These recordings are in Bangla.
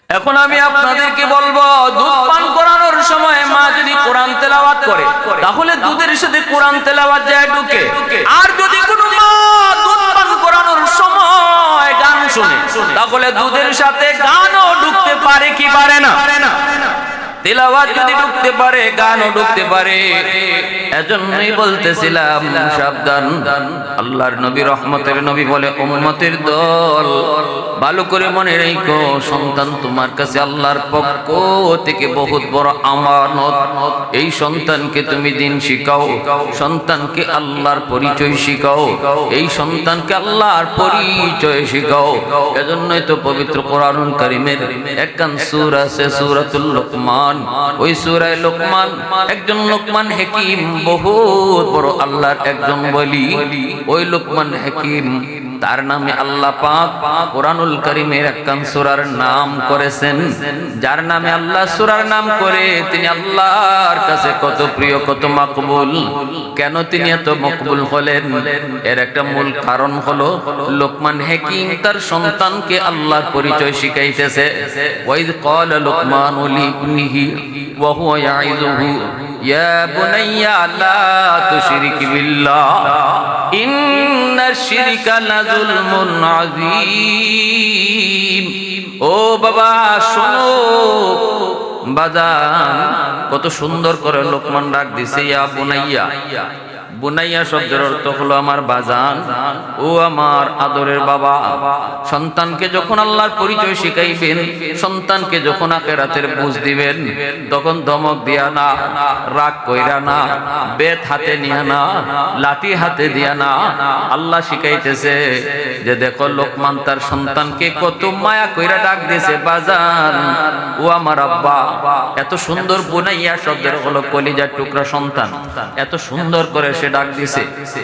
এখন আমি আপনাদেরকে বলবো, দুধ পান করানোর সময় মা যদি কোরআন তেলাওয়াত করে তাহলে দুধের সাথে কোরআন তেলাওয়াত যায় ঢুকে। আর যদি কোনো মা দুধ পান করানোর সময় গান শুনে তাহলে দুধের সাথে গানও ঢুকতে পারে কি পারে না? তেলাওয়াত যদি ঢুকতে পারে গানও ঢুকতে পারে। এজন্যই বলতেছিলাম সাবধান। আল্লাহর নবী রহমতের নবী বলে, উম্মতের দল ভালো করে মনে রেখো, সন্তান তোমার কাছে আল্লাহর পক্ষ থেকে বহুত বড় আমানত। এই সন্তানকে তুমি দিন শিখাও, সন্তানকে আল্লাহর পরিচয় শিখাও, এই সন্তানকে আল্লাহর পরিচয় শিখাও। এজন্যই তো পবিত্র কোরআনুল কারীমের একখান সূরা আছে সূরাতুল লোকমান। ওই সূরায় লোকমান একজন লোকমান হাকিম, বহুত বড় আল্লাহর একজন ওলি। ওই লোকমান হাকিম, তার নামে আল্লাহ পাক কোরআনুল কারীমের একখান সূরার নাম করেছেন। যার নামে আল্লাহ সূরার নাম করে তিনি আল্লাহর কাছে কত প্রিয়, কত মাকবুল। কেন তিনি এত মকবুল হলেন? এর একটা মূল কারণ হলো লোকমান হাকিম তার সন্তানকে আল্লাহর পরিচয় শিখাইতেছে। ওয়াইদ ক্বালা লুকমানু লিবনিহি ওয়া হুয়া ইয়াইযুহু ইয়া বুনাইয়া লা তুশরিক বিল্লাহ ইন্নাশ শিরকা লাযুলমুন আযীম। ও বাবা শোনো, বাজান কত সুন্দর করে লোকমান ডাক দিছে, ইয়া বুনাইয়া। বুনাইয়া শব্দের অর্থ হলো আমার বাজান, ও আমার আদরের বাবা। সন্তানকে যখন আল্লাহর পরিচয় শিখাইবেন, সন্তানকে যখন আখিরাতের বুঝ দিবেন, তখন ধমক দিয়া না, রাগ কইরা না, বেত হাতে নিয়া না, লাঠি হাতে দিয়া না। আল্লাহ শিখাইতেছে যে দেখো লোকমান তার সন্তানকে কত মায়া কইরা ডাক দিয়েছে, বাজান ও আমার আব্বা। এত সুন্দর বুনাইয়া শব্দের হলো কলিজার টুকরা সন্তান, এত সুন্দর করে সে ডাক দিছে।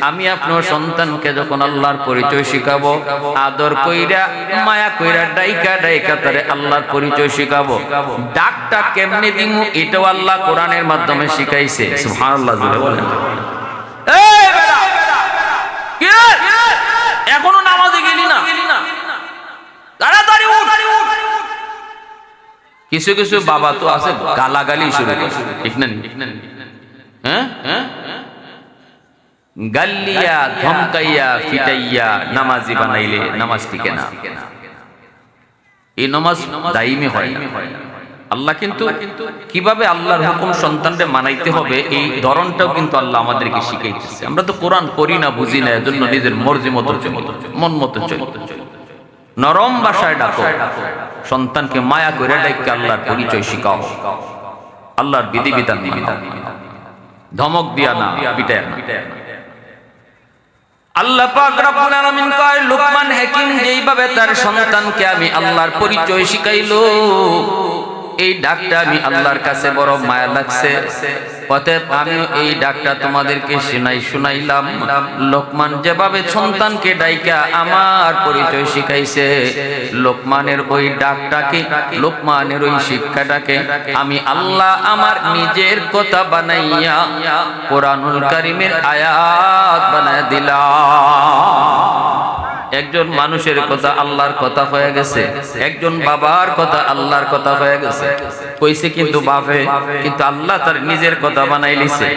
আমি আপনার সন্তানকে যখন আল্লাহর পরিচয় শিখাবো, আদর কইরা মায়া কইরা ডাইকা ডাইকা তারে আল্লাহর পরিচয় শিখাবো। ডাকটা কেমনে দিমু এটাও আল্লাহ কোরআনের মাধ্যমে শিখাইছে। সুবহানাল্লাহ জোরে বলেন। এই বেটা কি রে, এখনো নামাজে গেলি না? তাড়াতাড়ি উঠ। কিছু কিছু বাবা তো আছে গালাগালি শুরু করে, ঠিক না? হ্যাঁ, গাল্লিয়া ধমকাইয়া ফিটাইয়া নামাজি বানাইলে নামাজ টিকে না। এই নামাজ দাইমি হয় না। আল্লাহ কিন্তু কিভাবে আল্লাহর হুকুম সন্তানকে মানাইতে হবে এই ধরনটাও কিন্তু আল্লাহ আমাদেরকে শিখাইতেছে। আমরা তো কোরআন পড়ি না, বুঝি না, এজন্য নিজের মর্জি মতো চলি, মন মতো চলি। নরম ভাষায় ডাকো, সন্তানকে মায়া করে ডাইকে আল্লাহর পরিচয় শিখাও, আল্লাহর বিধি বিধান দিবি, ধমক দিয়া না, পিটায় না। আল্লাহ পাক রব্বুল আলামিন কয়, লোকমান হাকিম যেইভাবে তার সন্তানকে আমি আল্লাহর পরিচয় শিখাইলো, এই ডাকটা আমি আল্লাহর কাছে বড় মায়া লাগছে। অতএব আমি এই ডাকটা তোমাদেরকে শুনাইলাম। লোকমান যেভাবে সন্তানকে ডাইকা আমার পরিচয় শিখাইছে, লোকমানের ওই ডাকটাকে, লোকমানের ওই শিক্ষাটাকে আমি আল্লাহ আমার নিজের কথা বানাইয়া কোরআনুল কারীমের আয়াত বানায় দিলাম। একজন মানুষের কথা আল্লাহর কথা হয়ে গেছে, একজন বাবার কথা আল্লাহর কথা হয়ে গেছে। কইছে কিন্তু বাপে, কিন্তু আল্লাহ তার নিজের কথা বানাই লিছে।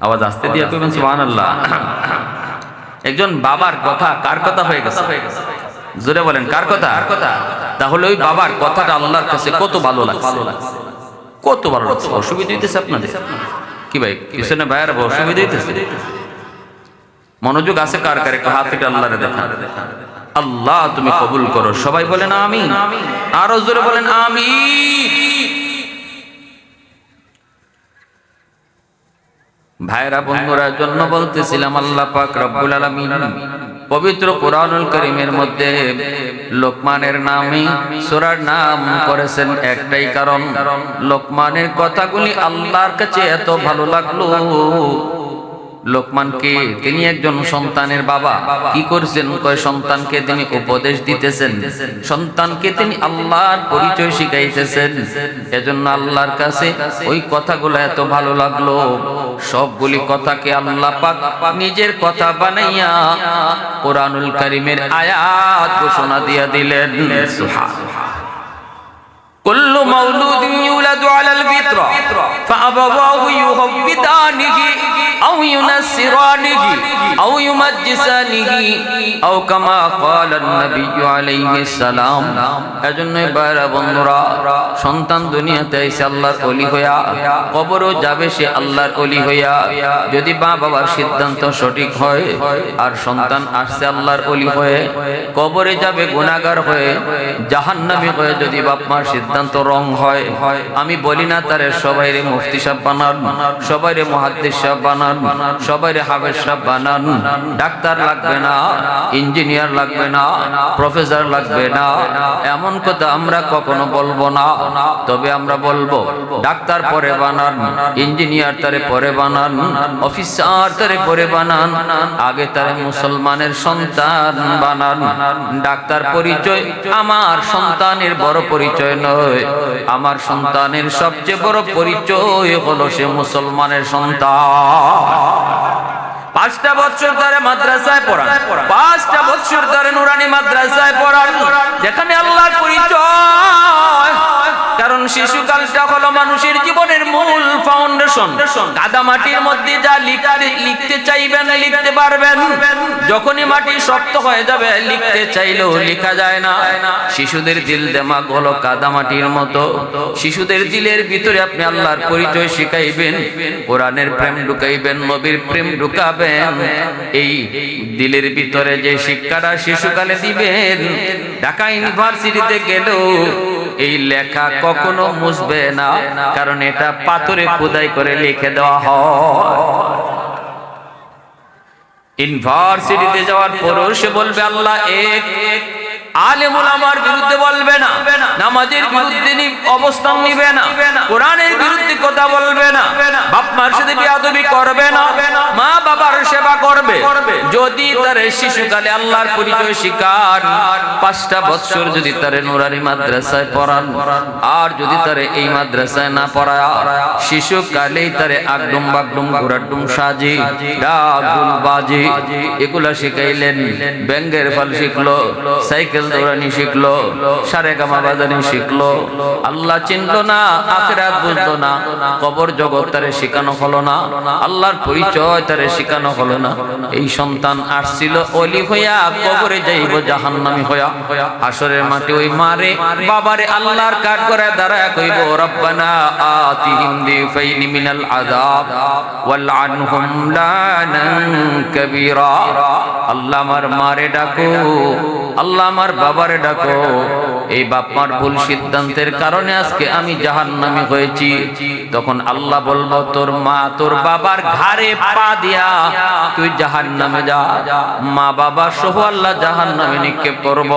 আওয়াজ আসতে দিয়া কইবেন সুবহানাল্লাহ। একজন বাবার কথা কার কথা হয়ে গেছে? জোরে বলেন কার কথা? তাহলে ওই বাবার কথাটা আল্লাহর কাছে কত ভালো লাগছে, কত ভালো লাগছে। অসুবিধা হইতেছে আপনাদের কি ভাই? পিছনে ভাইয়ের অসুবিধা হইতেছে? মনোযোগ আছে কার কার? একটু হাত থেকে আল্লাহরে দেখা। আল্লাহ তুমি কবুল করো। সবাই বলেন আমিন। আরো জোরে বলেন আমিন। ভাইরা বন্ধুরা, জন্য বলতেছিলাম আল্লাহ পাক রব্বুল আলামিন পবিত্র কোরআনুল কারীমের মধ্যে লোকমানের নামে সূরার নাম করেছেন একটাই কারণ, লোকমানের কথাগুলি আল্লাহর কাছে এত ভালো লাগলো। লোকমানকে, তিনি একজন সন্তানের বাবা, কি করছেন? কয় সন্তানকে তিনি উপদেশ দিতেছেন, সন্তানকে তিনি আল্লাহর পরিচয় শিখাইতেছেন। এজন্য আল্লাহর কাছে ওই কথাগুলো এত ভালো লাগলো। সবগুলি কথাকে আল্লাহ পাক নিজের কথা বানাইয়া কোরআনুল কারীমের আয়াত ঘোষণা দিয়া দিলেন। সুবহানাল্লাহ। فأبواه يهودانه أو ينصرانه أو يمجسانه أو كما قال النبي عليه السلام এজন্যই বাইরা বন্ধুরা সন্তান দুনিয়াতে এসে আল্লাহর ওলি হইয়া কবরও যাবে সে আল্লাহর ওলি হইয়া যদি মা বাবার সিদ্ধান্ত সঠিক হয় আর সন্তান আসছে আল্লাহর ওলি হয়ে কবরে যাবে গুনাহগার হয়ে জাহান্নামী হয়ে যদি বাপ মার সিদ্ধান্ত রং হয় আমি বলি না তারে সবাইরে মুফতি সাহেব বানান সবাইরে মুহাদ্দিস সাহেব বানান সবাইরে হাফেজ সাহেব বানান ডাক্তার লাগবে না ইঞ্জিনিয়ার লাগবে না প্রফেসর লাগবে না এমন কথা আমরা কখনো বলবো না তবে আমরা বলবো ডাক্তার পরে বানান ইঞ্জিনিয়ার তারে পরে বানান অফিসার তারে পরে বানান আগে তারে মুসলমানের সন্তান বানান ডাক্তার পরিচয় আমার সন্তানের বড় পরিচয় নয় আমার সন্তানের সবচেয়ে বড় পরিচয় হলো সে মুসলমানের সন্তান 5টা বছর ধরে মাদ্রাসায় পড়ান 5টা বছর ধরে নুরানি মাদ্রাসায় পড়ান যেখানে আল্লাহর পরিচয় কারণ শিশুকালটা হলো মানুষের জীবনের মূল ফাউন্ডেশন কাদা মাটির মধ্যে যা লিখতে চাইবেন লিখতে পারবেন যখনই মাটি শক্ত হয়ে যাবে লিখতে চাইলেও লেখা যায় না শিশুদের দিল দিমাগ হলো কাদা মাটির মতো শিশুদের দিলের ভিতরে আপনি আল্লাহর পরিচয় শিখাইবেন কোরআনের প্রেম ঢুকাইবেন নবীর প্রেম ঢুকাবেন এই দিলের ভিতরে যে শিক্ষাটা শিশুকালে দিবেন ঢাকা ইউনিভার্সিটিতে গেলেও এই লেখা কখনো মুছবে না কারণ এটা পাথরে খোদাই করে লিখে দেওয়া হয় ইউনিভার্সিটিতে যাওয়ার পরও সে বলবে আল্লাহ এক আলেম উলামার বিরুদ্ধে বলবে না নামাজের বিরুদ্ধে অবস্থান নিবে না কোরআনের বিরুদ্ধে কথা বলবে না বাপ মার সাথে বেয়াদবি করবে না মা বাবার সেবা করবে যদি তার শিশুকালে আল্লাহর পরিচয় শিখান 5টা বছর যদি তার নুরানি মাদ্রাসায় পড়ান আর যদি তার এই মাদ্রাসায় না পড়ায় শিশুকালেই তার আগডুম বাগডুম ঘোরাডুম সাজি ডাকুল বাজি এগুলা শিখাইলেন ব্যাঙ্গের ফল শিখলো সাইকেল দৌড়ানি শিখলো সারেগামা বাজানি শিখলো আল্লাহ চিনলো না আখিরাত বুঝলো না কবর জগৎ তারে শেখানো হলো না আল্লাহর পরিচয় তারে শেখানো হলো না এই সন্তান আসছিল ওলি হইয়া কবরে যাইব জাহান্নামী হইয়া হাসরের মাঠে ওই মারে বাবারে আল্লাহর কাঠ করে দাঁড়ায় কইব রব্বানা আতিহিম দিফাইনি মিনাল আযাব ওয়াল আনহুম লানান কাবীরা আল্লাহ আমার মারে ডাকো আল্লাহ আমার বাবারে ডাকো এই বাপ মার ভুল সিদ্ধান্তের কারণে আজকে আমি জাহান্নামী হয়েছি তখন আল্লাহ বলবো তোর মা তোর বাবার ঘাড়ে পা দিয়া তুই জাহান্নামে যা মা বাবা সহ আল্লাহ জাহান্নামে নিক্ষেপ করব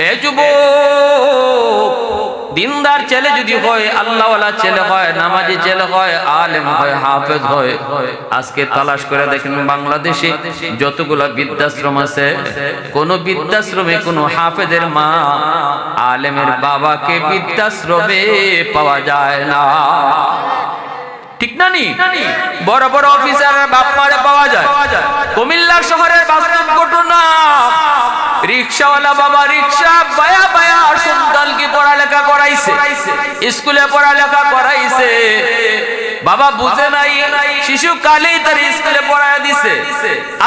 এ যুবক দিনদার ছেলে যদি হয় আল্লাহওয়ালা ছেলে হয় নামাজি ছেলে হয় আলেম হয় হাফেজ হয় আজকে তালাশ করে দেখেন বাংলাদেশে যতগুলা বৃদ্ধাশ্রম আছে কোন বৃদ্ধাশ্রমে কোন হাফেজের মা আলেমের বাবাকে বৃদ্ধাশ্রমে পাওয়া যায় না ঠিক না নি বড় বড় অফিসারের বাপ মারে পাওয়া যায় কুমিল্লা শহরের বাস্তব ঘটনা রিকশাওয়ালা বাবা রিকশা বায়া বায়া সন্তানকে পড়ালেখা করাইছে স্কুলে পড়ালেখা করাইছে বাবা বুঝে নাই শিশু কালেই তার স্কুলে পড়ায় দিছে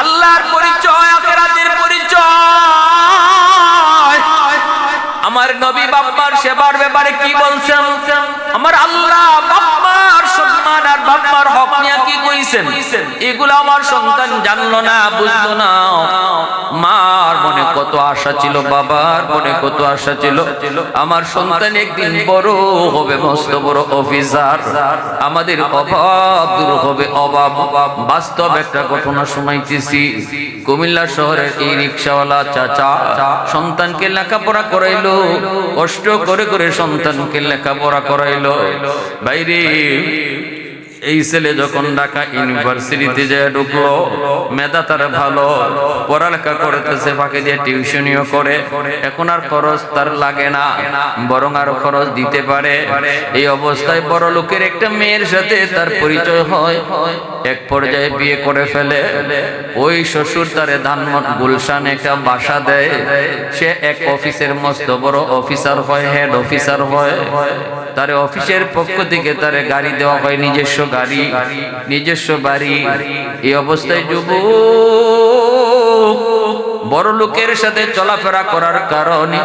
আল্লাহর পরিচয় আখিরাতের পরিচয় আমার নবী বাপ্পার সেবার ব্যাপারে কি বলছেন আমার আল্লাহ বাপ্পার সম্মান আর বাপ্পার হক নিয়ে কি কইছেন এগুলো আমার সন্তান জানলো না বুঝলো না মার মনে কত আশা ছিল বাবার মনে কত আশা ছিল আমার সন্তান একদিন বড় হবে মস্ত বড় অফিসার আমাদের অভাব দূর হবে অভাব বাস্তব একটা ঘটনা শুনাইতেছি কুমিল্লা শহরের এই রিকশাওয়ালা চাচা সন্তানকে লেখাপড়া করাইলো কষ্ট করে করে সন্তানকে লেখাপড়া করাইলো বাইরে এই ছেলে যখন ঢাকা ইউনিভার্সিটিতে যায় ঢুকলো, মেধা তার ভালো, পড়ালেখা করতেছে, ফাঁকে দিয়ে টিউশনিও করে। এখন আর খরচ তার লাগে না, বরং আরো খরচ দিতে পারে। এই অবস্থায় বড় লোকের একটা মেয়ের সাথে তার পরিচয় হয়, এক পর্যায়ে বিয়ে করে ফেলে। ওই শ্বশুর তারে ধানমন্ড গুলশানে একটা বাসা দেয়। সে এক অফিসের মস্ত বড় অফিসার হয়, হেড অফিসার হয়। তার অফিসের পক্ষ থেকে তারে গাড়ি দেওয়া হয়, নিজস্ব গাড়ি, নিজস্ব বাড়ি। এই অবস্থায় যুবক বড় লোকের সাথে চলাফেরা করার কারণে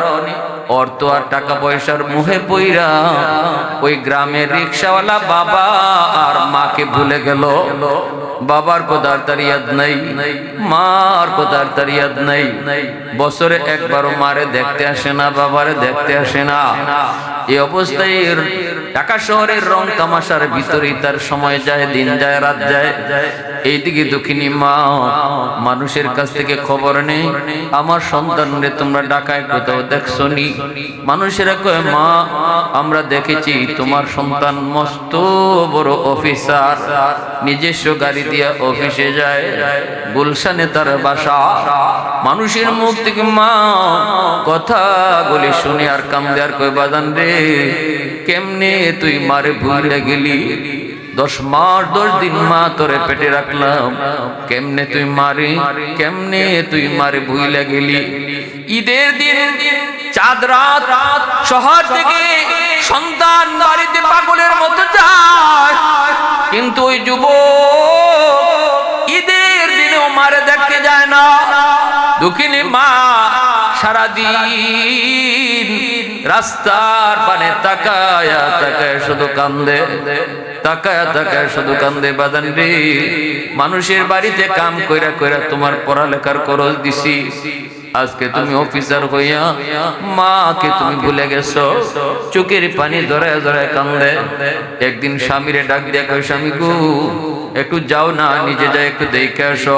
অর্থ আর টাকা পয়সার মুহে পইরা ওই গ্রামের রিক্সাওয়ালা বাবা আর মাকে ভুলে গেল। বাবার কোদার তার ইয়াদ নাই, মার কোদার তার ইয়াদ নাই। বছরে একবারও মারে দেখতে আসে না, বাবারে দেখতে আসে না। এই অবস্থায় ঢাকা শহরের রং তামাশার ভিতরেই তার সময় যায়, দিন যায়, রাত যায়। এইদিকে দুঃখিনী মা মানুষের কাছ থেকে খবর নেই, আমার সন্তানরে তোমরা ঢাকায় কোথাও দেখছো নি? মানুষেরা কয়, মা আমরা দেখেছি তোমার সন্তান মস্ত বড় অফিসার, নিজস্ব গাড়ি দিয়া অফিসে যায়, গুলশানে তার বাসা। মানুষের মুখ থেকে মা কথাগুলি শুনে আর কান্দে আর কয়, বাজান রে কেমনে তুই মারে ভুলে গেলি? 10 মাস 10 দিন মা তোরে পেটে রাখলাম, কেমনে তুই মারে, কেমনে তুই মারে ভুলে গেলি? ঈদের দিন চাঁদ রাত শহর থেকে সন্তান বাড়িতে পাগলের মতো যায়, কিন্তু ওই যুবক ঈদের দিনেও মারে দেখতে যায় না। দুঃখিনী মা সারাদিন রাস্তার পানে তাকায়া তাকায় শুধু কান্দে, তাকায়া তাকায় শুধু কান্দে। বাদান রে মানুষের বাড়িতে কাম কইরা কইরা তোমার পড়ালেখার খরচ দিছি, আজকে তুমি অফিসার হইয়া মাকে তুমি ভুলে গেছো। চোখের পানি ধরায় ধরায় কান্দে। একদিন স্বামীরে ডাক দিয়া কয়, স্বামী গো একটু যাও না, নিজে যাই একটু দেখে আসো,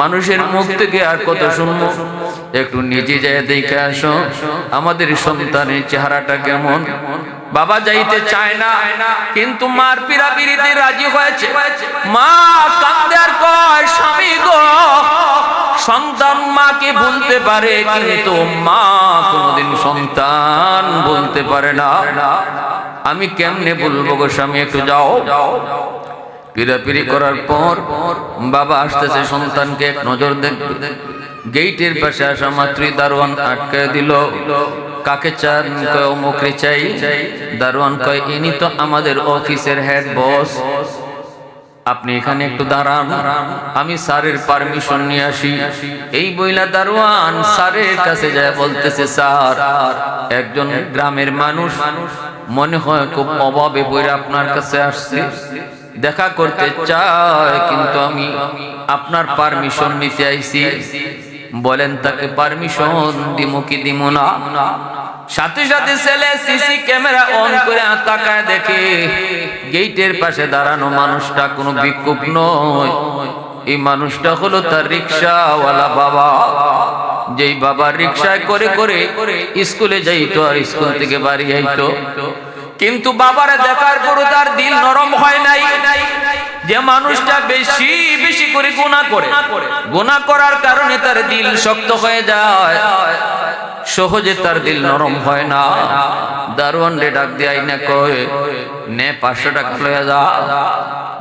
মানুষের মুখ থেকে আর কত শুনবো, একটু নিজে যাই দেখে আসো আমাদের সন্তানের চেহারাটা কেমন। বাবা যাইতে চায় না, কিন্তু মার পিড়াপিড়িতে রাজি হয়েছে। মা কান্দে আর কয়, স্বামী গো সন্তান মাকে ভুলতে পারে, কিন্তু মা কোনদিন সন্তান বলতে পারে না। আমি কেমনে বলবো গো স্বামী, একটু যাও। পিড়াপিড়ি করার পর বাবা আসতেছে, সন্তানকে এক নজর দেখবে। গেইটের পাশে আসা মাত্রই দারোয়ান আটকে দিল। কাকে চান? কয় অমুকরে চাই। দারোয়ান কয়, ইনি তো আমাদের অফিসের হেড বস, আপনি এখানে একটু দাঁড়ান, আমি স্যারের পারমিশন নিয়ে আসি। এই বইলা দারোয়ান স্যারের কাছে যায়, বলতেছে, স্যার একজন গ্রামের মানুষ মনে হয় খুব অভাবে বইরা আপনার কাছে আসছে, দেখা করতে চায়, কিন্তু আমি আপনার পারমিশন নিতে আইছি, বলেন তাকে পারমিশন দিমু কি দিমু না? সাথে সাথে ছেলে সিসি ক্যামেরা অন করে তাকায় দেখে গেটের পাশে দাঁড়ানো মানুষটা কোনো ভিক্ষুক নয়, এই মানুষটা হলো তার রিক্সাওয়ালা বাবা। যেই বাবা রিক্সায় করে করে স্কুলে যাইতো আর স্কুল থেকে বাড়ি আইতো, কিন্তু বাবারে দেখার পরও তার দিল নরম হয় নাই। যে মানুষটা বেশি বেশি করে গুনাহ করে, গুনাহ করার কারণে তার দিল শক্ত হয়ে যায়, সহজে তার দিল নরম হয় না। দারোয়ান রে ডাক দিয়ে আইনা কয়, নে 500 টাকা লয়ে যা,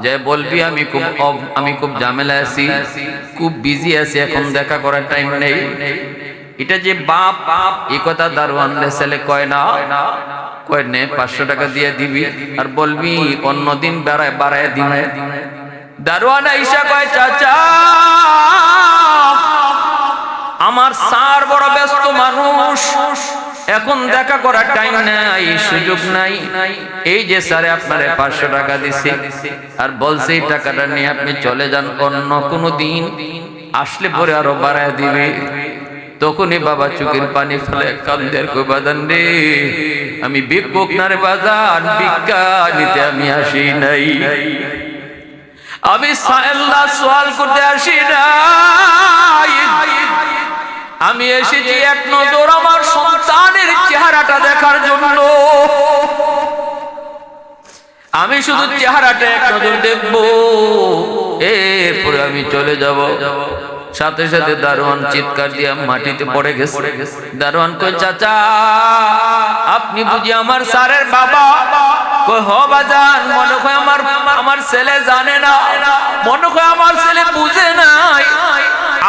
যে বলবি আমি খুব ঝামেলায় আছি, খুব বিজি আছি, এখন দেখা করার টাইম নেই। এটা যে বাপ এই কথা দারোয়ান রে ছেলে কয় না, কয় নে 500 টাকা দিয়ে দিবি, আর বলবি অন্যদিন বাড়ায় দিনে। দারোয়ান আইসা কয়, চাচা আমার স্যার বড় ব্যস্ত মানুষ, এখন দেখা করার টাইম নাই, সুযোগ নাই। এই যে স্যারে আপনারে 500 টাকা দিছি আর বলছে এই টাকাটা নিয়ে আপনি চলে যান, অন্য কোনো দিন আসলে পরে আরো বাড়ায় দিবে। তখনই বাবা চোখের পানি ফেলে কান্দে আর কই, বাজান রে আমি ভিক্ষুক না রে বাজান, ভিক্ষা নিতে আমি আসি নাই, আমি আল্লাহ সওয়াল করতে আসি নাই, আমি এসেছি এক নজর আমার সন্তানের চেহারাটা দেখার জন্য। আমি শুধু চেহারাটা এক নজর দেখবো, এরপরে আমি চলে যাব। সাথে সাথে দারোয়ান চিৎকার দিয়ে মাটিতে পড়ে গেছে। দারোয়ান কই, চাচা আপনি বুঝি আমার স্যারের বাবা? কই, হ বাজান, মনে হয় আমার ছেলে জানে না, মনে হয় আমার ছেলে বুঝে নাই,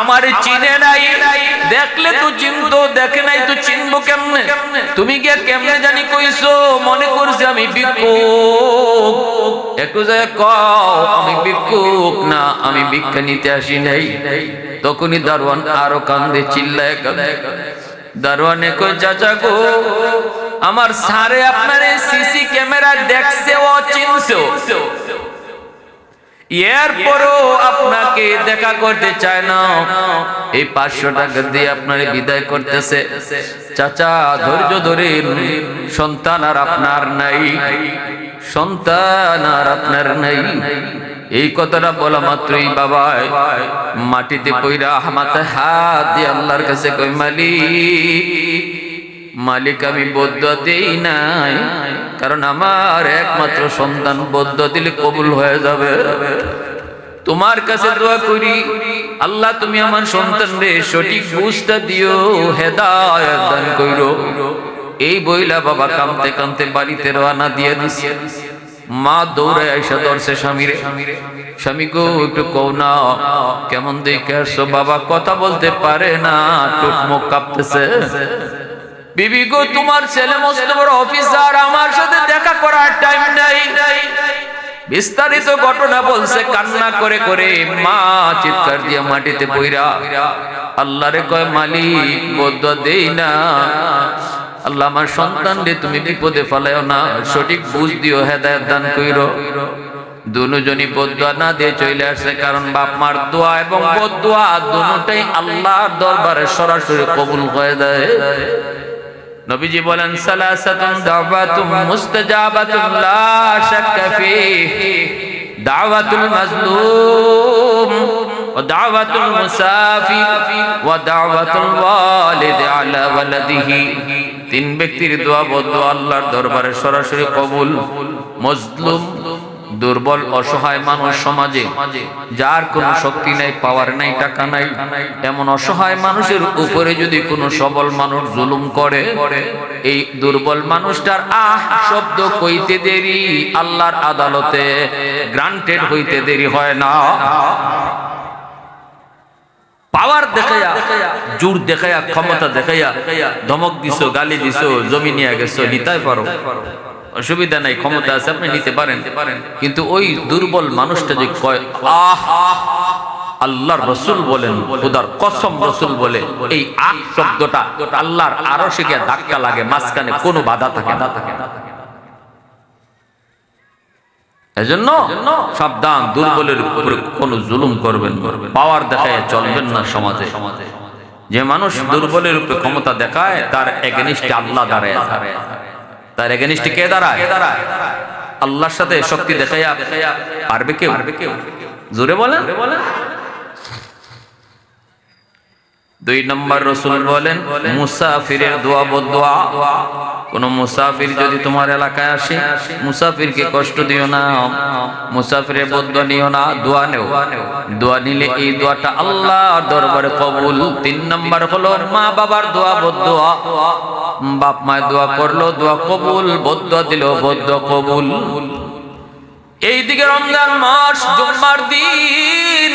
আমার চিনে নাই, দেখলে তো চিনতো, দেখে নাই তো চিনবো কেমনে? তুমি গিয়ে কেমনে জানি কইছো, মনে করছে আমি ভিক্ষুক। একটু যায় কও আমি ভিক্ষুক না, আমি ভিক্ষা নিতে আসি নাই। তখনই দারোয়ান আরো কান্দে, চিল্লায় কান্দে। দারোয়ানে কই, চাচা গো, আমার সারে আপনার সিসি ক্যামেরা দেখছে, ও চিনছো, এরপরও আপনাকে দেখা করতে চায় না, এই 500 টাকা দিয়ে আপনারে বিদায় করতেছে। চাচা ধৈর্য ধরে, সন্তান আর আপনার নাই, সন্তান আর আপনার নাই। এই কথাটা বলা মাত্রই বাবা মাটিতে পইরা মাথায় হাত দিয়ে আল্লাহর কাছে কই, মালিক আমি বদদুয়া দেই নাই, কারণ আমার একমাত্র সন্তান, বদদুয়া দিলে কবুল হয়ে যাবে। তোমার কাছে দোয়া করি, আল্লাহ তুমি আমার সন্তানরে সঠিক বুঝটা দিও, হেদায়েত দান কইরো। এই বইলা বাবা কাঁদতে কাঁদতে বাড়িতে রওনা দিয়ে দিছে। মা দৌড়ে আইসা ধরছে স্বামীরে, স্বামী গো একটু কও না, কেমন দেখে আসছো? বাবা কথা বলতে পারে না, টুক মুখ কাঁপতেছে। বিবি গো, তোমার ছেলে মস্ত বড় অফিসার, আমার সাথে দেখা করার টাইম নাই। বিস্তারিত ঘটনা বলছে কান্না করে করে। মা চিৎকার দিয়ে মাটিতে পইরা আল্লাহরে কয়, মালিক বদদুয়া দেই না, আল্লাহ আমার সন্তান রে তুমি বিপদে ফেলাও না, সঠিক বুঝ দিও, হেদায়েত দান কইরো। দুজনই বদদুয়া না দিয়ে চলে আসছে, কারণ বাপ মার দোয়া এবং বদদুয়া দুটোই আল্লাহর দরবারে সরাসরি কবুল হয়ে যায়। নবীজি বলেন, সালাসাতুন দাওয়াতুম মুস্তাজাবাতুন লা শাক্কা ফীহি, দাওয়াতুল মাজলুম ওয়া দাওয়াতুল মুসাফির ওয়া দাওয়াতুল ওয়ালিদ আলা ওয়ালাদিহি। 3 ব্যক্তির দোয়া বদদুয়া আল্লাহর দরবারে সরাসরি কবুল। মজলুম, দুর্বল অসহায় মানুষ সমাজে, যার কোনো শক্তি নাই, পাওয়ার নাই, টাকা নাই, এমন অসহায় মানুষের উপরে যদি কোনো সবল মানুষ জুলুম করে, এই দুর্বল মানুষটার আহ শব্দ কইতে দেরি আল্লাহর আদালতে গ্রান্টেড হইতে দেরি হয় না। পাওয়ার দেখাইয়া, জোর দেখাইয়া, ক্ষমতা দেখাইয়া ধমক দিছো, গালি দিছো, জমি নিয়ে গেছো, নিতাই পারো, অসুবিধা নাই, ক্ষমতা আছে, আপনি নিতে পারেন। কিন্তু ওই দুর্বল মানুষটা যে কয় আহ, আল্লাহর রাসূল বলেন, খোদার কসম রাসূল বলে, এই আহ শব্দটা আল্লাহর আরশে গিয়ে ধাক্কা লাগে, মাঝখানে কোনো বাধা থাকে না। এজন্য সাবধান, দুর্বলের উপরে কোনো জুলুম করবেন, পাওয়ার দেখায় চলবেন না সমাজে। যে মানুষ দুর্বলের উপরে ক্ষমতা দেখায়, তার এগেনিস্টে আল্লাহ দাঁড়ায়, তার এগেনিস্টে কে দাঁড়ায়? আল্লাহর সাথে শক্তি দেখাইয়া পারবে কেউ? জোরে বলেন। 2 নম্বর রাসূল বলেন, মুসাফিরের দোয়া বদদুয়া। কোন মুসাফির যদি তোমার এলাকায় আসে, মুসাফিরকে কষ্ট দিও না, মুসাফিরের বদদুয়া নিও না, দোয়া নেও। দোয়া নিলে এই দোয়াটা আল্লাহর দরবারে কবুল। 3 নম্বর হলো মা বাবার দোয়া বদদুয়া। বাপ মায়ের দোয়া করলো, দোয়া কবুল, বদদুয়া দিলো, বদদুয়া কবুল। এইদিকে রমজান মাস, জুম্মার দিন,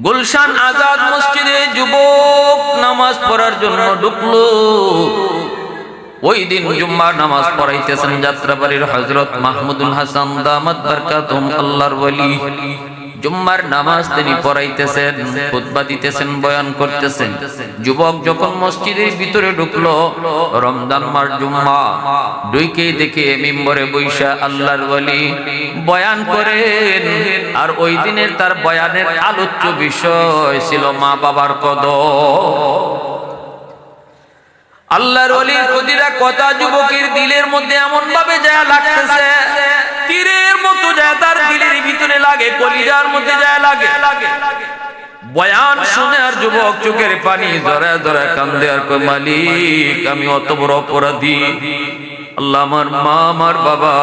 গুলশান আজাদ মসজিদে যুবক নামাজ পড়ার জন্য ঢুকলো। ওই দিন জুম্মার নামাজ পড়াইতেছেন যাত্রাবাড়ির হযরত মাহমুদুল হাসান দামাত বারকাতুহুম, আল্লাহর ওলি। জুম্মার নামাজ তিনি পড়াইতেছেন, খুতবা দিতেছেন, বয়ান করতেছেন। যুবক যখন মসজিদের ভিতরে ঢুকলো, রমজান মাস জুম্মা, ঢুকেই দেখে মিম্বরে বৈশা আল্লাহর ওলি বয়ান করেন। আর ওই দিনের তার বয়ানের আলোচ্য বিষয় ছিল মা বাবার কদর। আল্লাহর ওলির প্রতিটা কথা যুবকের দিলের মধ্যে এমন ভাবে যায় লাগতেছে, তীরের মতো যায় তার দিলের ভিতরে লাগে, কলিজার মধ্যে যায় লাগে। বয়ান শুনে আর যুবক চোখের পানি জড়ায় জড়ায় কান্দে আর কয়, মালিক আমি অত বড় অপরাধী, আল্লাহ আমার মা আমার বাবা,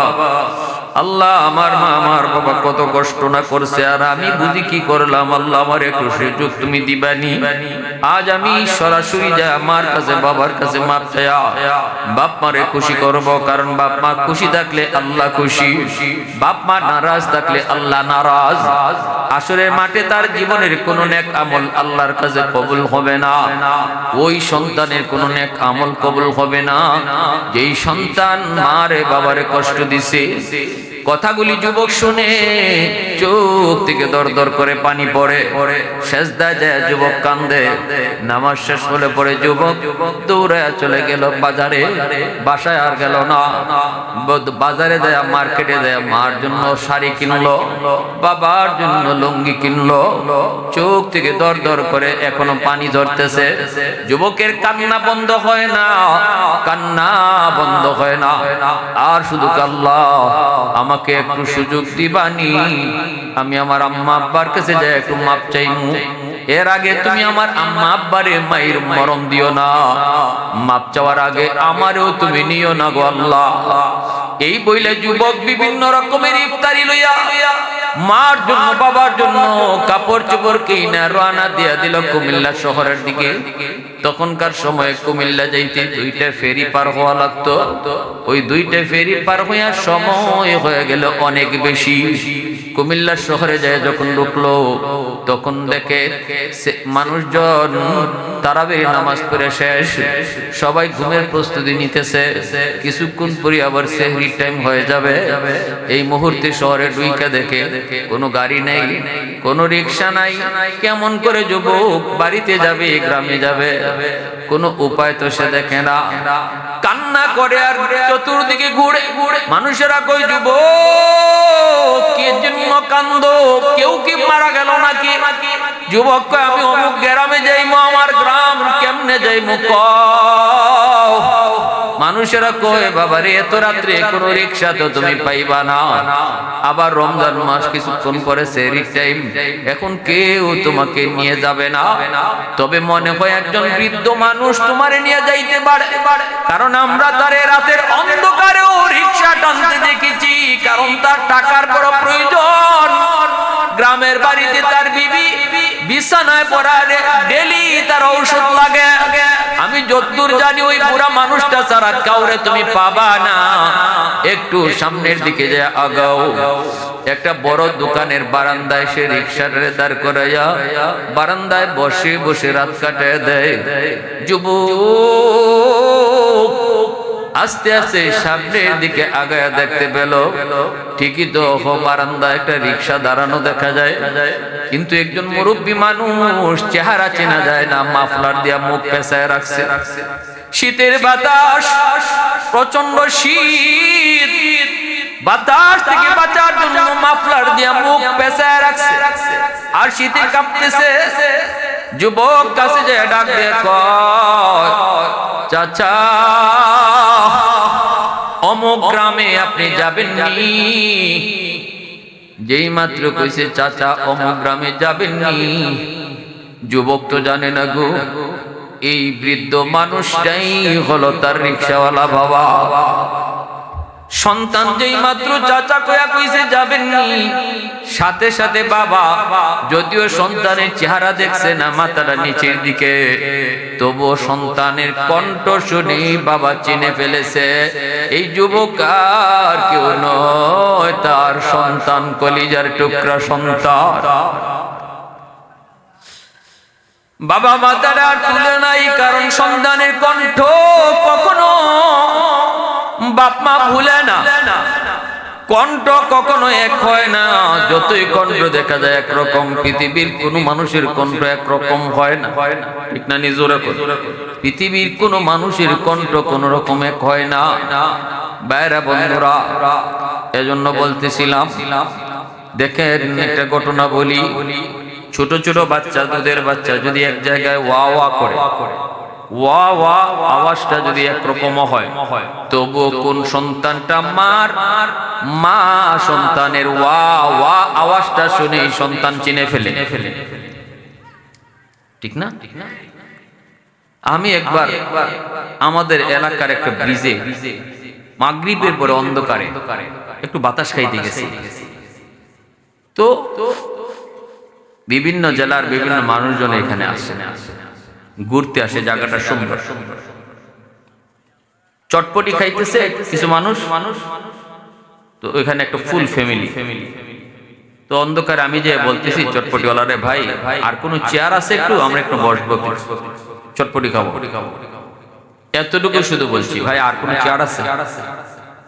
আল্লাহ আমার মা আমার বাবা কত কষ্ট না করছে, আর আমি বুঝি কি করলাম। আল্লাহ আমার একটু সুযোগ তুমি দিবানি। আজ আমি সরাসরি যা আমার কাছে বাবার কাছে মাপ চায়া বাপ মারে খুশি করব, কারণ বাপ মা খুশি থাকলে আল্লাহ খুশি, বাপ মা নারাজ থাকলে আল্লাহ নারাজ। আসরের মাঠে তার জীবনের কোন নেক আমল আল্লাহর কাছে কবুল হবে না, ওই সন্তানের কোন নেক আমল কবুল হবে না যেই সন্তান মারে বাবারে কষ্ট দিছে। কথাগুলি যুবক শুনে চোখ থেকে দর দর করে পানি পড়ে, সেজদায় যায় যুবক কান্দে। নামাজ শেষ হলে পরে যুবক দৌড়ায় চলে গেল বাজারে, বাসায় আর গেল না। বাজারে যায়, মার্কেটে যায়, মার জন্য শাড়ি কিনলো, বাবার জন্য লুঙ্গি কিনলো। চোখ থেকে দর দর করে এখনো পানি ঝরতেছে। যুবকের কান্না বন্ধ হয় না, কান্না বন্ধ হয় না। আর শুধু আল্লাহ আমাকে একটু সুযোগ দিবানি, আমি আমার আম্মা আব্বার কাছে যাই একটু মাপ চাইমু। এর আগে তুমি আমার আম্মা আব্বারে মায়ের মরম দিও না, মাপ চাওয়ার আগে আমারও তুমি নিও না গো আল্লাহ। এই বইলে যুবক বিভিন্ন রকমের ইফতারি লইয়া মার জন্য বাবার জন্য কাপড় চোপড় কিনা রওনা দিয়া দিল কুমিল্লা শহরের দিকে। তখনকার সময় কুমিল্লা যাইতে 2টা ফেরি পার হওয়া লাগতো। ওই 2টা ফেরি পার হইয়া সময় হয়ে গেল অনেক বেশি। কুমিল্লা শহরে যায় যখন ঢুকলো তখন দেখে মানুষজন তারাবির নামাজ পড়ে শেষ, সবাই ঘুমের প্রস্তুতি নিতেছে। কিছুক্ষণ পরে আবার সেহরির টাইম হয়ে যাবে। এই মুহূর্তে শহরে ঢুইকা দেখে কোনো গাড়ি নেই, কোনো রিক্সা নাই। কেমন করে যুবক বাড়িতে যাবে, গ্রামে যাবে, কোনো উপায় তো সে দেখে না। কান্না করে আর চতুর্দিকে ঘুরে। মানুষেরা কই যুবক কে জন্য কান্দো, কেউ কি মারা গেল নাকি? যুবক কয় আমি অমুক গ্রামে যাইমু, আমার গ্রাম কেমনে যাইমু কও। মানুষেরা কয় বাবারে এত রাত্রে কোনো রিক্সা তো তুমি পাইবা না, আবার রমজান মাস কিছুক্ষণ পরে সেহরির টাইম, এখন কেউ তোমাকে নিয়ে যাবে না। তবে মনে হয় একজন বৃদ্ধ মানুষ তোমারে নিয়ে যাইতে পারে, কারণ আমরা তার রাতের অন্ধকারেও রিক্সা টানতে দেখেছি, কারণ তার টাকার বড় প্রয়োজন। গ্রামের বাড়িতে তার বিবি বিছানায় পড়া, ডেলি তার ঔষধ লাগে। আমি যতদূর জানি ওই বুড়া মানুষটা ছাড়া কাউরে তুমি পাবা না। একটু সামনের দিকে যায় আগাও, একটা বড় দোকানের বারান্দায় সে রিক্সাটারে দাঁড় করাইয়া বারান্দায় বসে বসে রাত কাটায় দেয়। যুবক আস্তে আস্তে সামনের দিকে আগায়া দেখতে পেল ঠিকই তো বারান্দায় একটা রিক্সা দাঁড়ানো দেখা যায়, কিন্তু একজন মুরব্বী মানুষ, চেহারা চেনা যায় না, মাফলার দিয়া মুখ পেঁচায় রাখছে। শীতের বাতাস, প্রচন্ড শীত, বাতাস থেকে বাঁচার জন্য মাফলার দিয়া মুখ পেঁচায় রাখছে, আর শীতে কাঁপতেছে। যুবক কাছে যে ডাক দিয়ে কয় চাচা অমুক গ্রামে আপনি যাবেন নি? যেই মাত্র কইছে চাচা অমুক গ্রামে যাবেন নি, যুবক তো জানে না গো এই বৃদ্ধ মানুষটাই হলো তার রিক্সাওয়ালা বাবা। সন্তান যেই মাত্র চাচা কয়া কইছে যাবেন নি, সাথে সাথে বাবা, যদিও সন্তানের চেহারা দেখছে না, মাথাটা নিচের দিকে, তবুও সন্তানের কণ্ঠ শুনে বাবা চিনে ফেলেছে এই যুবক আর কেউ নয়, তার সন্তান, কলিজার টুকরা সন্তান। বাবা মাথাটা আর তুলে নাই, কারণ সন্তানের কণ্ঠ কখনো বাপ মা ভুলে না, কণ্ঠ কখনো এক হয় না। যতই কণ্ঠ দেখা যায় একরকম, পৃথিবীর কোন মানুষের কণ্ঠ একরকম হয় না, ঠিক না? নিজরে পৃথিবীর কোন মানুষের কণ্ঠ কোন রকম এক হয় না। বাইরা বন্ধুরা, এজন্য বলতেছিলাম, দেখেন একটা ঘটনা বলি। ছোট ছোট বাচ্চা, দুধের বাচ্চা যদি এক জায়গায় ওয়া ওয়া করে, ওয়া ওয়া আওয়াজটা যদি একরকম হয়, তবু কোন সন্তানটা মার, মা সন্তানের ওয়া ওয়া আওয়াজটা শুনে সন্তান চিনে ফেলে, ঠিক না? আমি একবার আমাদের এলাকার একটা ব্রিজে মাগরিবের পরে অন্ধকারে একটু বাতাস খাইতে গেছি। তো বিভিন্ন জেলার বিভিন্ন মানুষজন এখানে আসে, ঘুরতে আসে, জায়গাটা সুন্দর। চটপটি খাইতেছে কিছু মানুষ, তো ওইখানে একটা ফুল ফ্যামিলি। তো অন্ধকারে আমি যে বলতেছি চটপটিওয়ালারে, ভাই আর কোনো চেয়ার আছে একটু, আমরা একটু বসবো, চটপটি খাবো। এতটুকু শুধু বলছি, ভাই আর কোনো চেয়ার আছে?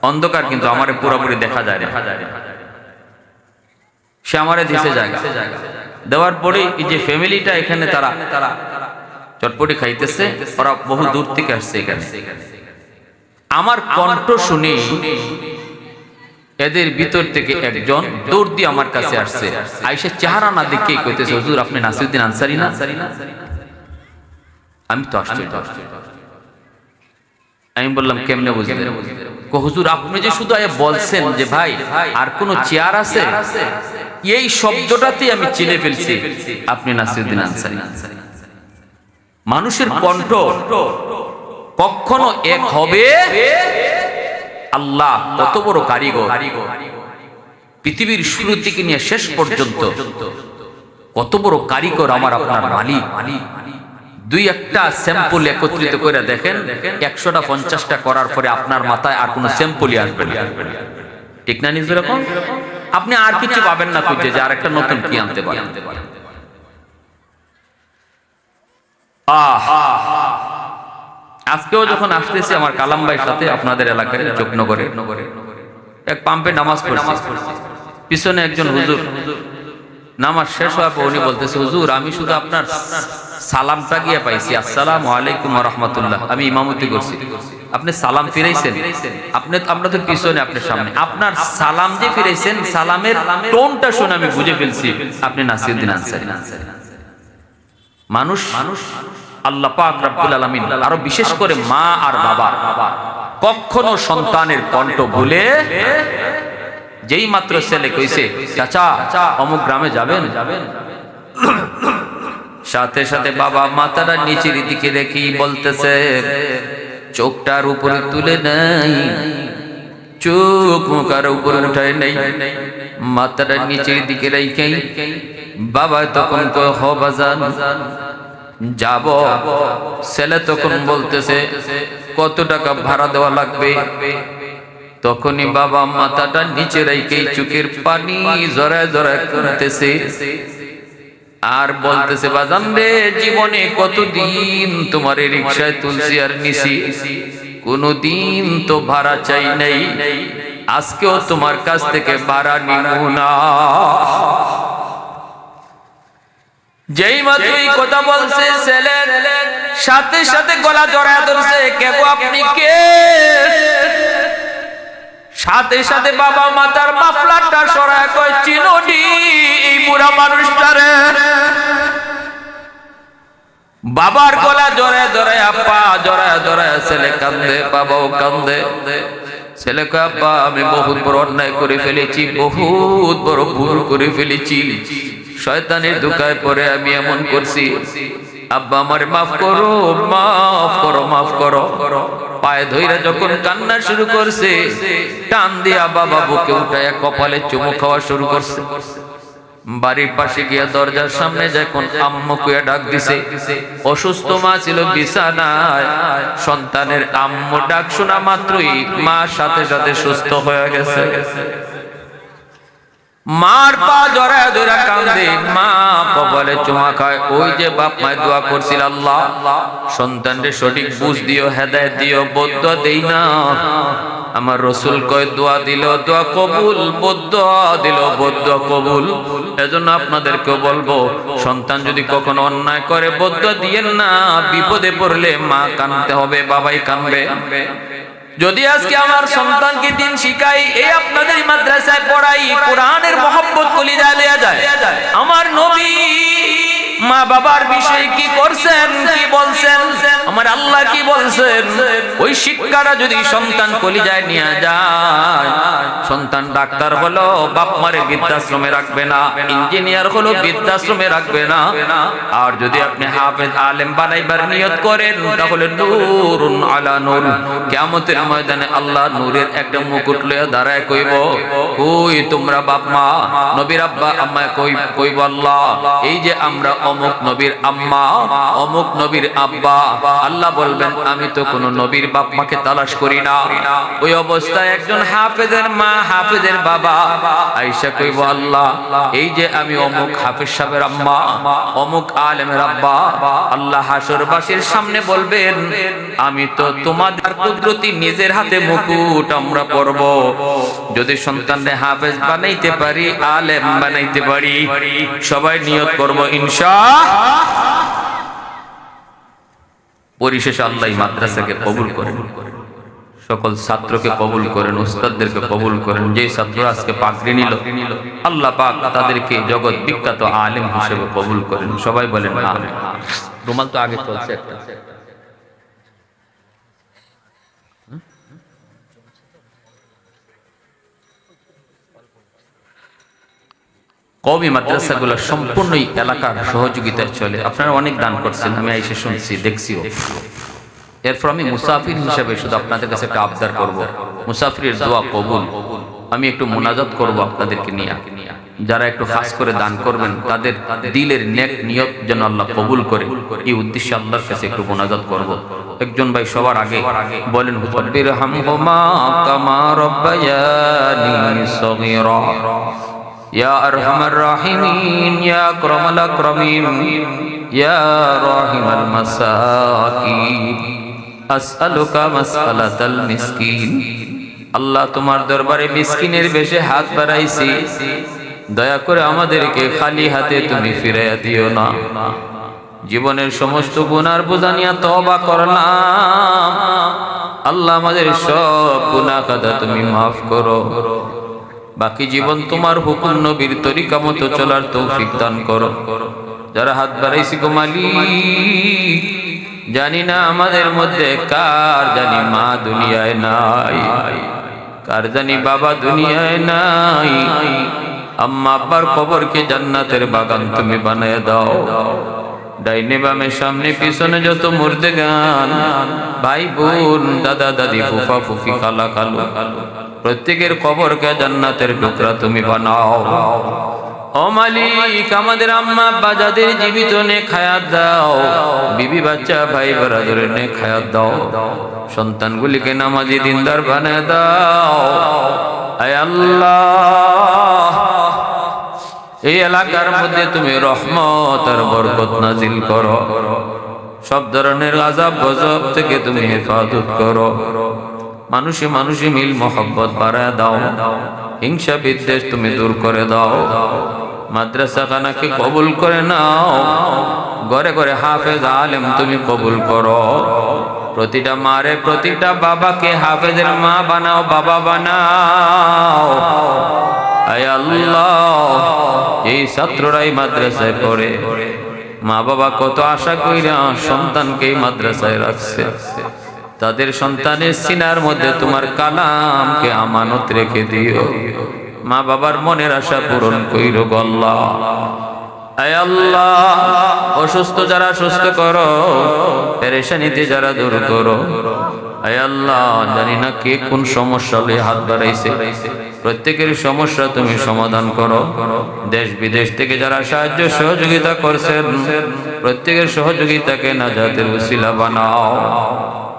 অন্ধকার কিন্তু আমারে পুরোপুরি দেখা যায় না। সে আমারে দিছে জায়গা, দেওয়ার পরে এই যে ফ্যামিলিটা এখানে তারা চটপটি খাইতেছে, ওরা বহু দূর থেকে আসছে এখানে। আমার কণ্ঠ শুনে এদের ভিতর থেকে একজন দৌড় দিয়ে আমার কাছে আসছে, আইসা চেহারা না দেখে কইতেছে, হুজুর আপনি নাসিরউদ্দিন আনসারী না? আমি তো আশ্চর্য। আমি বললাম কেমনে বুঝলেন? হুজুর আপনি যে শুধু বলছেন যে ভাই আর কোন চেয়ার আছে, এই শব্দটাতে আমি চিনে ফেলছি আপনি নাসিরউদ্দিন আনসারী। মানুষের কণ্ঠ কখনো এক হবে? আল্লাহ কত বড় কারিগর, পৃথিবীর শুরু থেকে নিয়ে শেষ পর্যন্ত কত বড় কারিগর আমার আপনার মালিক। দুই একটা স্যাম্পল একত্রিত করে দেখেন, 100টা 50টা করার পরে আপনার মাথায় আর কোনো স্যাম্পলই আসবে না, ঠিক না? নিজের এরকম আপনি আর কিছু পাবেন না খুঁজে যে আর একটা নতুন কি আনতে পারেন। আজকেও যখন আসতেছি আমার কালাম ভাইয়ের সাথে আপনাদের এলাকায় চোখনগরে এক পাম্পে নামাজ পড়ছি, পিছনে একজন হুজুর নামাজ শেষ হওয়ার পর উনি বলতেছে, হুজুর আমি শুধু আপনার সালামটা গিয়ে পাইছি, আসসালামু আলাইকুম ওয়া রাহমাতুল্লাহ, আমি ইমামতি করছি, আপনি সালাম ফিরাইছেন, আপনি আমরা তো পিছনে আপনার সামনে, আপনার সালাম যে ফিরাইছেন সালামের টোনটা শুনে আমি বুঝে ফেলছি আপনি নাসিরউদ্দিন আনসারী। মানুষ আল্লাহ পাক রব্বুল আলামিন, আরো বিশেষ করে মা আর বাবা কখনো সন্তানের কণ্ঠ ভুলে, যেই মাত্র ছেলে কইছে চাচা অমুক গ্রামে যাবেন, সাথে সাথে বাবা মাথাটা নিচের দিকে রেখে বলতেছে, চোখটার উপরে তুলে নাই, চোখ মুখার উপরে উঠায় নাই, মাথাটা নিচের দিকে রেখে বাবা তখন কয় হ বাজান যাব। ছেলে তখন বলতেছে কত টাকা ভাড়া দেওয়া লাগবে? তখনই বাবা মাথাটা নিচে রেখে চোখের পানি জড়ায় জড়ায় কাঁদতেছে আর বলতেছে, বাজান রে জীবনে কতদিন তোমার এই রিকশায় তুলছি আর নিছি, কোনদিন তো ভাড়া চাই নাই, আজকেও তোমার কাছ থেকে ভাড়া নিব না। যেই মাত্র এই কথা বলছে ছেলের সাথে সাথে গলা জড়ায় ধরছে, কে গো আপনি কে? সাথে সাথে বাবা মাথার মাফলারটা সরায় কয়, চিনোনি এই বুড়া মানুষটারে? বাবার গলা জড়ায় ধরে আপা জড়ায় ধরে ছেলে কান্দে, বাবাও কান্দে। ছেলে কয়, আব্বা আমি বহুত বড় অন্যায় করে ফেলেছি, বহুত বড় ভুল করে ফেলেছি, শয়তানের ধোঁকায় পড়ে আমি এমন করছি, আব্বা আমারে মাফ করো, মাফ করো, মাফ করো। পায়ে ধইরা যখন কান্না শুরু করছে, টান দিয়া বাবা বুকে উঠায় কপালে চুমু খাওয়া শুরু করছে। বাড়ির পাশে গিয়া দরজার সামনে যখন আম্মু কুয়া ডাক দিছে, অসুস্থ মা ছিল বিছানায়, সন্তানের আম্মু ডাক শোনা মাত্রই মা সাথে সাথে সুস্থ হয়ে গেছে। মার পা জড়ায় ধরে কান্দে, মা কপালে চুমা খায়। ওই যে বাপ মায় দোয়া করছিল, আল্লাহ সন্তানকে সঠিক বুঝ দিও, হেদায়েত দিও, বদ্ধ দেই না। আমার রসুল কয় দোয়া দিল দোয়া কবুল, বদ্ধ দিল বদ্ধ কবুল। এজন্য আপনাদেরকে বলবো, সন্তান যদি কখনো অন্যায় করে বদ্ধ দিয়েন না, বিপদে পড়লে মা কাঁদতে হবে, বাবাই কাঁদবে। যদি আজকে আমার সন্তানকে দিন শিখাই, এই আপনাদের মাদ্রাসায় পড়াই, কোরআনের মহব্বত কলিজায় দেয়া যায়, আমার নবী মা বাবার বিষয়ে কি করছেন, কি বলছেন, আমার আল্লাহ কি বলছেন, ওই শিক্ষাটা যদি সন্তান কলিজায় নিয়ে যায়, সন্তান ডাক্তার হলো বাপ মারে বৃদ্ধাশ্রমে রাখবে না, ইঞ্জিনিয়ার হলো বৃদ্ধাশ্রমে রাখবে না। আর যদি আপনি হাফেজ আলেম বানাইবার নিয়ত করেন, তাহলে নূরুন আলা নূর, কিয়ামতের ময়দানে আল্লাহ নূরের একটা মুকুট লইয়া দাঁড়ায় কইব, কই তোমরা বাপ মা নবীর আব্বা আম্মা, কইব আল্লাহ এই যে আমরা অমুক নবীর আম্মা অমুক নবীর আব্বা। আল্লাহ বলবেন আমি তো কোন নবীর বাপ মাকে তালাশ করি না। ওই অবস্থায় একজন হাফেজের মা হাফেজের বাবা আয়েশা কইব আল্লাহ এই যে আমি অমুক হাফেজ সাহেবের আম্মা অমুক আলেমের আব্বা। আল্লাহ হাসরবাসীর সামনে বলবেন আমি তো তোমাদের কুদরতি নিজের হাতে মুকুট আমরা পরব। যদি সন্তানকে হাফেজ বানাইতে পারি, আলেম বানাইতে পারি, সবাই নিয়ত করব ইনশাআল্লাহ। পরিশেষে আল্লাহ মাদ্রাসাকে কবুল করেন, সকল ছাত্রকে কবুল করেন, উস্তাদদেরকে কবুল করেন। যে ছাত্র আজকে পাগড়ি নিল আল্লাহ পাক তাদেরকে জগৎ বিখ্যাত আলেম হিসেবে কবুল করেন। সবাই বলেন আমিন। রুমাল তো আগে চলছে একটা। কওমি মাদ্রাসাগুলো সম্পূর্ণই এলাকার সহযোগিতায় চলে। আপনারা অনেক দান করছেন, আমি এসে শুনছি দেখছিও। এরপর আমি মুসাফির হিসেবে শুধু আপনাদের কাছে একটা আবদার করব, মুসাফিরের দোয়া কবুল। আমি একটু মুনাজাত করব আপনাদেরকে নিয়ে। যারা একটু খাস করে দান করবেন তাদের দিলের নেক নিয়ত যেন আল্লাহ কবুল করে, এই উদ্দেশ্যে আল্লাহর কাছে একটু মুনাজাত করব। একজন ভাই সবার আগে বলেন রব্বিরহামহুমা কামা রব্বায়ানি সগীরা ইয়া আরহামার রাহিমিন ইয়া আকরামাল আকরামিন ইয়া রাহিমাল মাসাকিন আসআলুকা মাসআলাতাল মিসকিন। আল্লাহ তোমার দরবারে মিসকিনের বেশে হাত বাড়াইছি, দয়া করে আমাদেরকে খালি হাতে তুমি ফিরাইয়া দিও না। জীবনের সমস্ত গুনার বোঝা নিয়ে তওবা করলাম, আল্লাহ আমাদের সব গুনাহ খাতা তুমি মাফ করো। বাকি জীবন তোমার হুকুম নবীর তরিকা মতো চলার তৌফিক দান করো। যারা হাত বাড়াইছি গো মালিক, জানি না আমাদের মধ্যে কার জানি মা দুনিয়ায় নাই, কার জানি বাবা দুনিয়ায় নাই। আম্মা আব্বার কবরকে জান্নাতের বাগান তুমি বানায় দাও। ডাইনে বামে সামনে পিছনে যত মুর্দে গান, ভাই বোন দাদা দাদি ফুফা ফুফি খালা খালু, প্রত্যেকের কবরকে জান্নাতের টুকরা তুমি বানাও। ও মালিক আমাদের আম্মা আব্বা যাদের জীবিত নেক হায়াত দাও, বিবি বাচ্চা ভাই ব্রাদারের নেক হায়াত দাও। সন্তানগুলিকে নামাজি দিনদার বানায় দাও। আয় আল্লাহ এই এলাকার মধ্যে তুমি রহমত আর বরকত নাজিল করো। সব ধরনের আযাব গজব থেকে তুমি হেফাজত করো। মানুষে মানুষে মিল মোহব্বত বাড়ায় দাও। হিংসা বিদ্বেষ তুমি দূর করে দাও। মাদ্রাসা খানাকে কবুল করে নাও। ঘরে ঘরে হাফেজ আলেম তুমি কবুল করো। প্রতিটা মারে প্রতিটা বাবাকে হাফেজের মা বানাও, বাবা বানাও। আয় আল্লাহ এই ছাত্ররাই মাদ্রাসায় পড়ে, মা বাবা কত আশা কইরা সন্তানকে এই মাদ্রাসায় রাখছে। তাদের সন্তানের সিনার মধ্যে তোমার কালামকে আমানত রেখে দিও। মা বাবার মনের আশা পূরণ কইরো গো আল্লাহ। আয় আল্লাহ অসুস্থ যারা সুস্থ করো, পেরেশানিতে যারা দূর করো। আয় আল্লাহ জানি না কে কোন সমস্যা লয়ে হাত বাড়াইছে, প্রত্যেকের সমস্যা তুমি সমাধান করো। দেশ বিদেশ থেকে যারা সাহায্য সহযোগিতা করছেন, প্রত্যেকের সহযোগিতাকে নাজাতের উসিলা বানাও।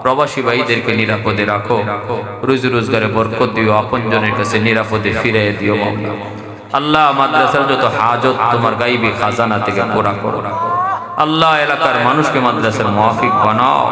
প্রবাসী ভাইদেরকে নিরাপদে রাখো, রুজি রোজগারে বরকত দিও, আপনজনের কাছে নিরাপদে ফিরিয়ে দিও মাওলা। আল্লাহ মাদ্রাসার যত হাজত তোমার গাইবী খাজানা থেকে পুরা করো। আল্লাহ এলাকার মানুষকে মাদ্রাসার মুওয়াফিক বানাও।